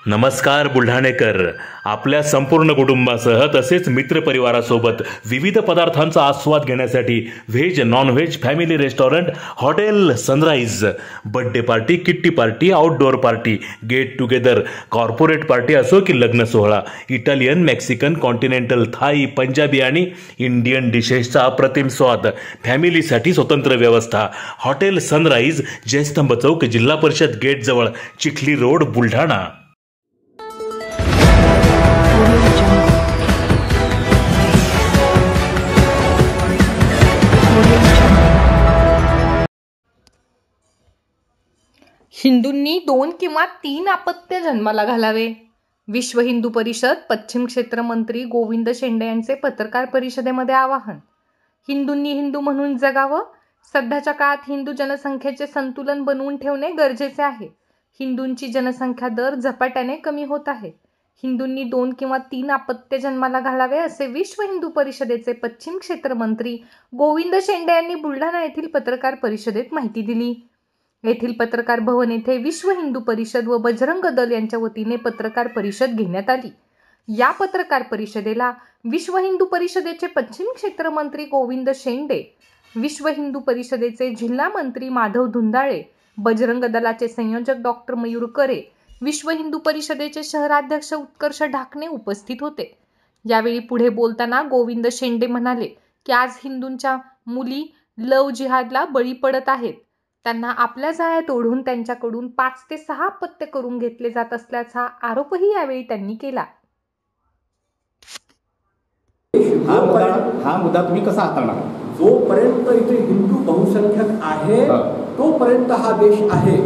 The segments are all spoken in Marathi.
नमस्कार बुलढाणेकर. आपल्या संपूर्ण कुटुंबासह तसेच मित्रपरिवारासोबत विविध पदार्थांचा आस्वाद घेण्यासाठी veg non veg family restaurant hotel Sunrise. Birthday party, kitty party, outdoor party, get together, corporate party असो की लग्न सोहळा, Italian, Mexican, continental, Thai, Punjabi आणि इंडियन डिशेसचा अप्रतिम स्वाद. फॅमिलीसाठी स्वतंत्र व्यवस्था. हॉटेल सनराइज, जयस्तंभ चौक, जिल्हा परिषद गेट जवळ, चिखली रोड, बुलढाणा. हिंदूंनी 2 किंवा 3 अपत्य जन्माला घालावे. विश्व हिंदू परिषद पश्चिम क्षेत्र मंत्री गोविंद शेंडे यांचे पत्रकार परिषदेमध्ये आवाहन. हिंदूंनी हिंदू म्हणून जगावं. सध्याच्या काळात हिंदू जनसंख्येचे संतुलन बनवून ठेवणे गरजेचे आहे. हिंदूंची जनसंख्या दर झपाट्याने कमी होत आहे. हिंदूंनी 2 किंवा 3 अपत्य जन्माला घालावे असे विश्व हिंदू परिषदेचे पश्चिम क्षेत्र मंत्री गोविंद शेंडे यांनी बुलढाणा येथील पत्रकार परिषदेत माहिती दिली. येथील पत्रकार भवन येथे विश्व हिंदू परिषद व बजरंग दल यांच्या वतीने पत्रकार परिषद घेण्यात आली. या पत्रकार परिषदेला विश्व हिंदू परिषदेचे पश्चिम क्षेत्र मंत्री गोविंद शेंडे, विश्व हिंदू परिषदेचे जिल्हा मंत्री माधव धुंदाळे, बजरंग दलाचे संयोजक डॉक्टर मयूर करे, विश्व हिंदू परिषदेचे शहराध्यक्ष उत्कर्ष ढाकणे उपस्थित होते. यावेळी पुढे बोलताना गोविंद शेंडे म्हणाले की आज हिंदूंच्या मुली लव जिहादला बळी पडत आहेत. त्यांना आपल्या जाळ्यात ओढून त्यांच्याकडून 5 ते 6 अपत्य करून घेतले जात असल्याचा आरोपही यावेळी त्यांनी केला. हा मुद्दा तुम्ही कसा हाताळणार? जोपर्यंत इथे हिंदू बहुसंख्यक आहे तोपर्यंत हा देश आहे.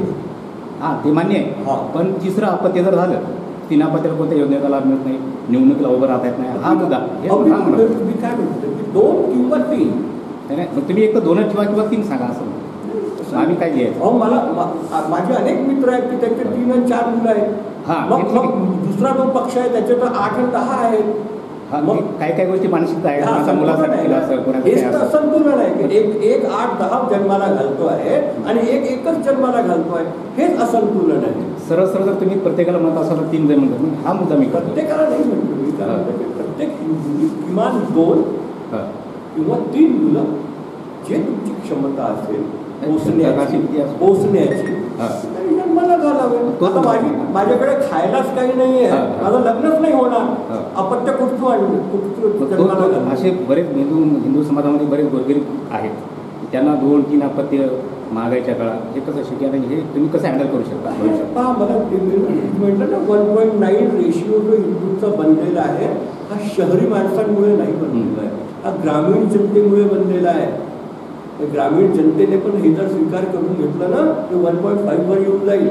हा, ते मान्य आहे. पण तिसरं अपत्य जर झालं, 3 अपत्याला कोणत्या योजनेचा लाभ मिळत नाही, निवडणुकीला उभं राहता येत नाही, हा मुद्दा तुम्ही काय म्हणतो की 2 किंवा 3 नाही, मग तुम्ही एक तर 2 ठेवा किंवा 3 सांगा. असं आम्ही काय घ्यायचं? माझे अनेक मित्र आहेत की त्यांचे 3 आणि 4 मुलं आहेत. मग दुसरा जो पक्ष आहे त्याचे तर 8 आणि 10 आहेत. मग काही काही गोष्टी मानसिक आहे. संतुलन आहे की एक 8-10 जन्माला घालतो आहे आणि एकच जन्माला घालतो आहे. हेच असंतुलन आहे. सरळ सरळ जर तुम्ही प्रत्येकाला म्हणत असाल तर 3 जण म्हणतात, हा मुद्दा मी प्रत्येकाला नाही म्हणतो मी. प्रत्येक किमान 2 किंवा 3 मुलं जे तुमची क्षमता असेल पोचण्याची जन्माला घालावे. आता माझ्याकडे खायलाच काही नाही आहे, माझं लग्नच नाही होणार, अपत्य कुठून? असे बरेच हिंदू समाजामध्ये बरेच गोरगरीब आहेत, त्यांना 2-3 अपत्य मागायच्या काळात हे कसं शक्य आहे? हे तुम्ही कसं हँडल करू शकता? पहा, मला म्हटलं ना 1.9 रेशिओ जो हिंदूंचा बनलेला आहे हा शहरी माणसांमुळे नाही बनलेला आहे, हा ग्रामीण जनतेमुळे बनलेला आहे. ग्रामीण जनतेने पण हे जर स्वीकार करून घेतलं ना तर 1.5 वर येऊन जाईल.